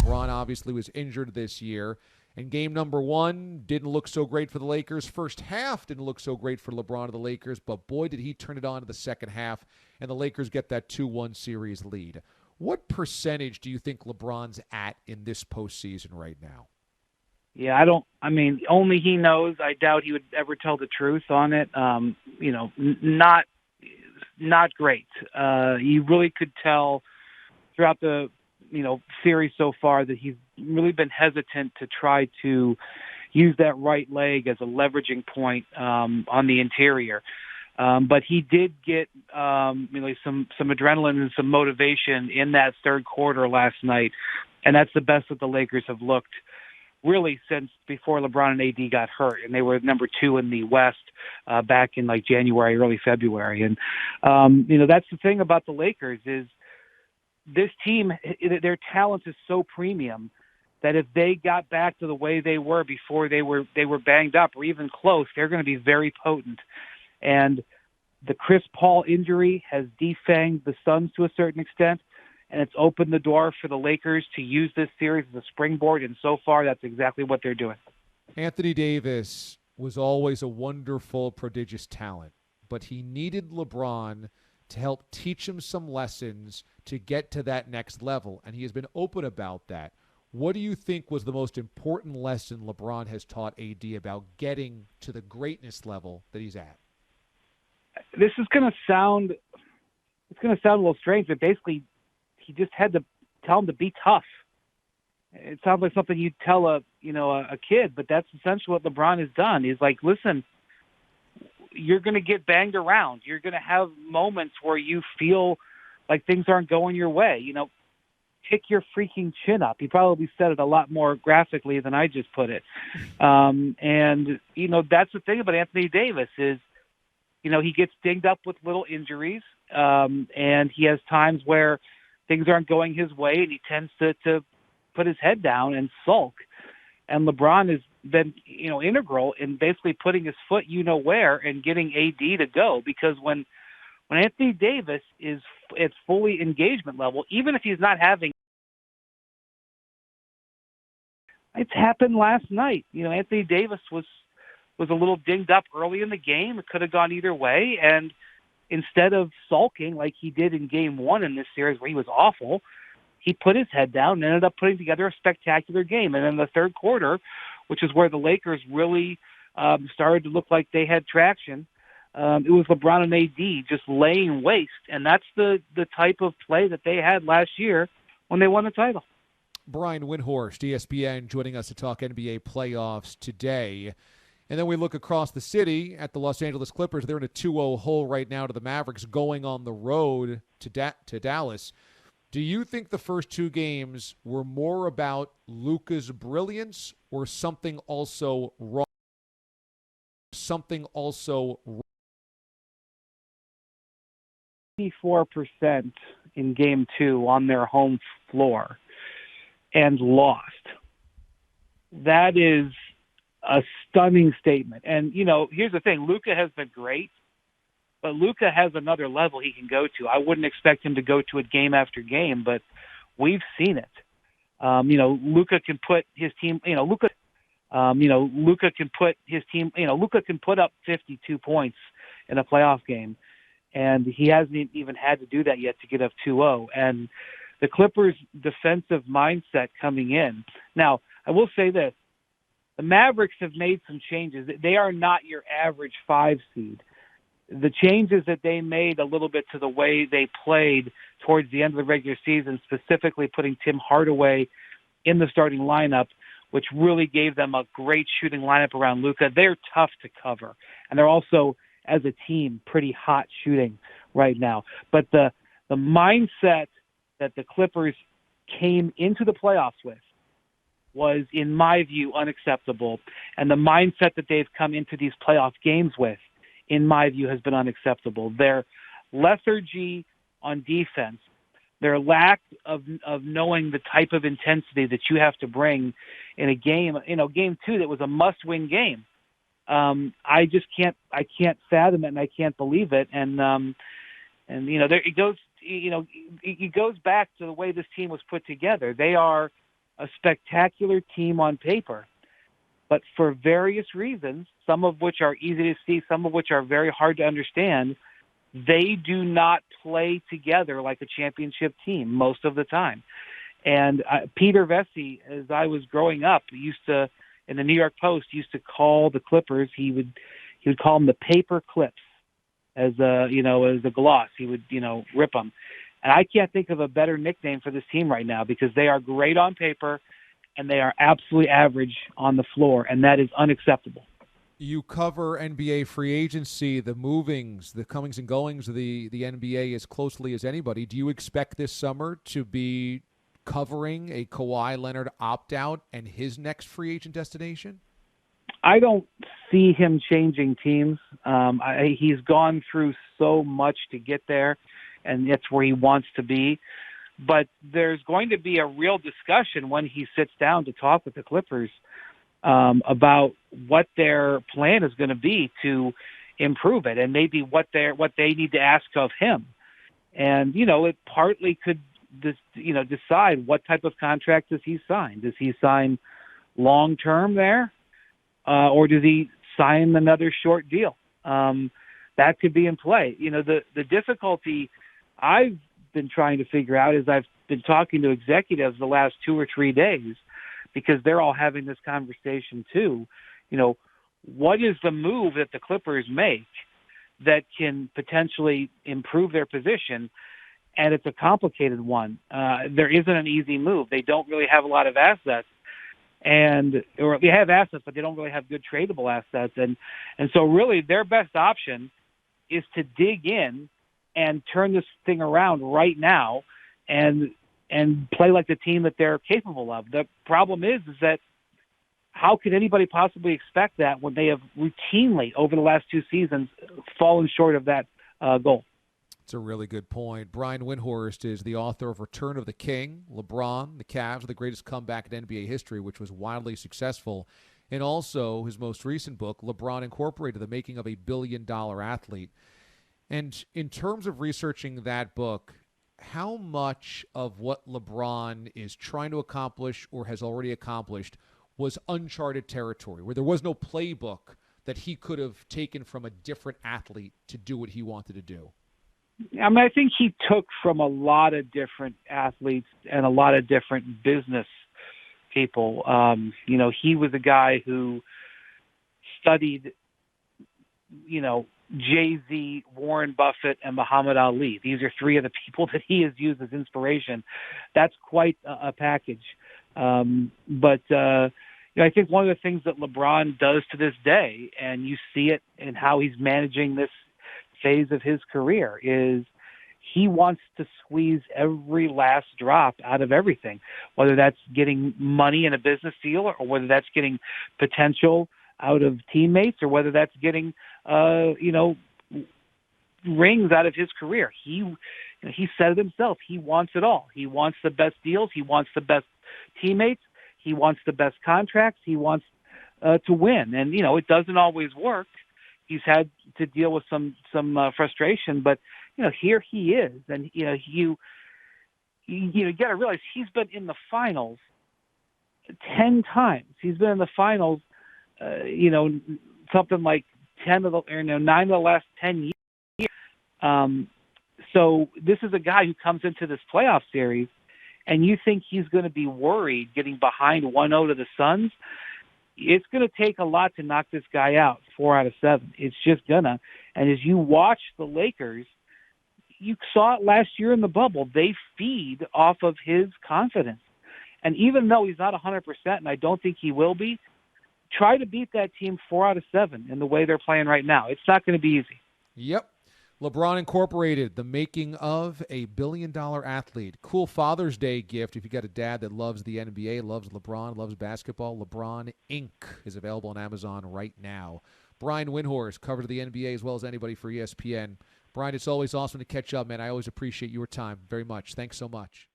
LeBron obviously was injured this year. And game number one didn't look so great for the Lakers. First half didn't look so great for LeBron and the Lakers, but boy, did he turn it on in the second half, and the Lakers get that 2-1 series lead. What percentage do you think LeBron's at in this postseason right now? Yeah, only he knows. I doubt he would ever tell the truth on it. Not great. You really could tell throughout the series so far that he's really been hesitant to try to use that right leg as a leveraging point on the interior. But he did get some adrenaline and some motivation in that third quarter last night, and that's the best that the Lakers have looked really since before LeBron and AD got hurt, and they were number 2 in the West back in January, early February. And that's the thing about the Lakers is this team, their talent is so premium that if they got back to the way they were before they were banged up or even close, they're going to be very potent. And the Chris Paul injury has defanged the Suns to a certain extent, and it's opened the door for the Lakers to use this series as a springboard, and so far that's exactly what they're doing. Anthony Davis was always a wonderful, prodigious talent, but he needed LeBron to help teach him some lessons to get to that next level, and he has been open about that. What do you think was the most important lesson LeBron has taught AD about getting to the greatness level that he's at? This is going to sound a little strange, but basically he just had to tell him to be tough. It sounds like something you'd tell a kid, but that's essentially what LeBron has done. He's like, listen, you're going to get banged around. You're going to have moments where you feel like things aren't going your way. Pick your freaking chin up. He probably said it a lot more graphically than I just put it. And that's the thing about Anthony Davis is, he gets dinged up with little injuries, and he has times where things aren't going his way, and he tends to put his head down and sulk. And LeBron has been, integral in basically putting his foot where and getting AD to go. Because when Anthony Davis is at fully engagement level, even if he's not having, it's happened last night. Anthony Davis was a little dinged up early in the game. It could have gone either way. And instead of sulking like he did in game one in this series where he was awful, he put his head down and ended up putting together a spectacular game. And in the third quarter, which is where the Lakers really started to look like they had traction, it was LeBron and AD just laying waste. And that's the type of play that they had last year when they won the title. Brian Windhorst, ESPN, joining us to talk NBA playoffs today. And then we look across the city at the Los Angeles Clippers. They're in a 2-0 hole right now to the Mavericks going on the road to Dallas. Do you think the first two games were more about Luka's brilliance or something also wrong? 84% in game two on their home floor and lost. That is a stunning statement. And, here's the thing. Luka has been great, but Luka has another level he can go to. I wouldn't expect him to go to it game after game, but we've seen it. Luka can put his team, Luka can put up 52 points in a playoff game, and he hasn't even had to do that yet to get up 2-0. And the Clippers' defensive mindset coming in. Now, I will say this. The Mavericks have made some changes. They are not your average 5 seed. The changes that they made a little bit to the way they played towards the end of the regular season, specifically putting Tim Hardaway in the starting lineup, which really gave them a great shooting lineup around Luka. They're tough to cover. And they're also, as a team, pretty hot shooting right now. But the mindset that the Clippers came into the playoffs with was, in my view, unacceptable. And the mindset that they've come into these playoff games with, in my view, has been unacceptable. Their lethargy on defense, their lack of knowing the type of intensity that you have to bring in a game, game two that was a must-win game. I can't fathom it, and I can't believe it. And there it goes. It goes back to the way this team was put together. They are a spectacular team on paper. But for various reasons, some of which are easy to see, some of which are very hard to understand, they do not play together like a championship team most of the time. And Peter Vesey, as I was growing up, used to, in the New York Post, used to call the Clippers, he would call them the paper clips as a gloss. He would, rip them. And I can't think of a better nickname for this team right now because they are great on paper and they are absolutely average on the floor, and that is unacceptable. You cover NBA free agency, the movings, the comings and goings of the NBA as closely as anybody. Do you expect this summer to be covering a Kawhi Leonard opt-out and his next free agent destination? I don't see him changing teams. He's gone through so much to get there, and that's where he wants to be. But there's going to be a real discussion when he sits down to talk with the Clippers about what their plan is going to be to improve it, and maybe what they need to ask of him. And it partly could decide what type of contract does he sign. Does he sign long term there, or does he sign another short deal? That could be in play. The difficulty I've been trying to figure out is I've been talking to executives the last 2 or 3 days because they're all having this conversation too. What is the move that the Clippers make that can potentially improve their position? And it's a complicated one. There isn't an easy move. They don't really have a lot of assets, or they have assets, but they don't really have good tradable assets. And so really their best option is to dig in and turn this thing around right now and play like the team that they're capable of. The problem is that how could anybody possibly expect that when they have routinely over the last 2 seasons fallen short of that goal? It's a really good point. Brian Windhorst is the author of Return of the King, LeBron, the Cavs, the greatest comeback in NBA history, which was wildly successful. And also his most recent book, LeBron Incorporated, The Making of a Billion-Dollar Athlete. And in terms of researching that book, how much of what LeBron is trying to accomplish or has already accomplished was uncharted territory, where there was no playbook that he could have taken from a different athlete to do what he wanted to do? I think he took from a lot of different athletes and a lot of different business people. He was a guy who studied, Jay-Z, Warren Buffett, and Muhammad Ali. These are 3 of the people that he has used as inspiration. That's quite a package. But I think one of the things that LeBron does to this day, and you see it in how he's managing this phase of his career, is he wants to squeeze every last drop out of everything, whether that's getting money in a business deal or whether that's getting potential out of teammates or whether that's getting, rings out of his career. He said it himself. He wants it all. He wants the best deals. He wants the best teammates. He wants the best contracts. He wants to win. And, it doesn't always work. He's had to deal with some frustration, but, here he is. And, you got to realize he's been in the finals 10 times. He's been in the finals, something like 9 of the last 10 years. So this is a guy who comes into this playoff series, and you think he's going to be worried getting behind 1-0 to the Suns. It's going to take a lot to knock this guy out 4 out of 7. It's just gonna. And as you watch the Lakers, you saw it last year in the bubble. They feed off of his confidence. And even though he's not 100%, and I don't think he will be, try to beat that team 4 out of 7 in the way they're playing right now. It's not going to be easy. Yep. LeBron Incorporated, The Making of a Billion-Dollar Athlete. Cool Father's Day gift if you got a dad that loves the NBA, loves LeBron, loves basketball. LeBron Inc. is available on Amazon right now. Brian Windhorst covers the NBA as well as anybody for ESPN. Brian, it's always awesome to catch up, man. I always appreciate your time very much. Thanks so much.